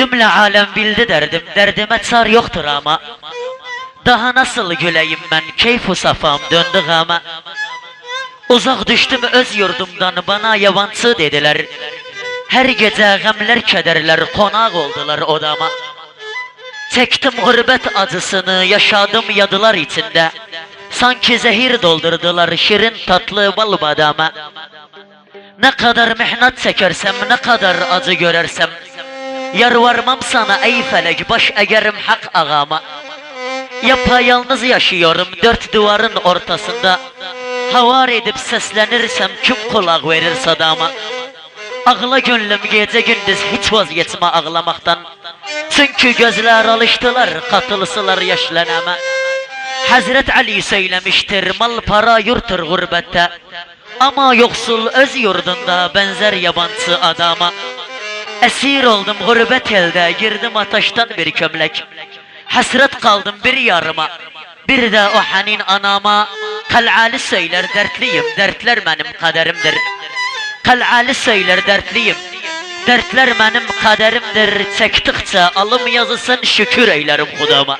Cümle alem bildi derdim, derdime çar yoktur ama. Daha nasıl güleyim ben, keyfu safam döndü gama. Uzak düştüm öz yurdumdan, bana yabancı dediler. Her gece gamler kederler konak oldular odama. Çektim gurbet acısını, yaşadım yadılar içinde. Sanki zehir doldurdular şirin tatlı bal badama. Ne kadar mihnet çekersem, ne kadar acı görersem, yalvarmam sana ey felek, baş egerim hak ağama. Yapayalnız yaşıyorum dört duvarın ortasında. Havar edip seslenirsem kim kulak verir sadama. Ağla gönlüm gece gündüz hiç vazgeçme ağlamaktan. Çünkü gözler alıştılar katılsılar yaşlanama. Hazret Ali söylemiştir, mal para yurtur gurbette. Ama yoksul öz yurdunda benzer yabancı adama. Esir oldum gurbet elde, girdim ateşten bir kömlek. Hasret kaldım bir yarıma, bir de o hanin anama. Kal'ali söyler dertliyim, dertler benim kaderimdir. Kal'ali söyler dertliyim, dertler benim kaderimdir. Çektikçe alım yazısın şükür eylerim Hudama.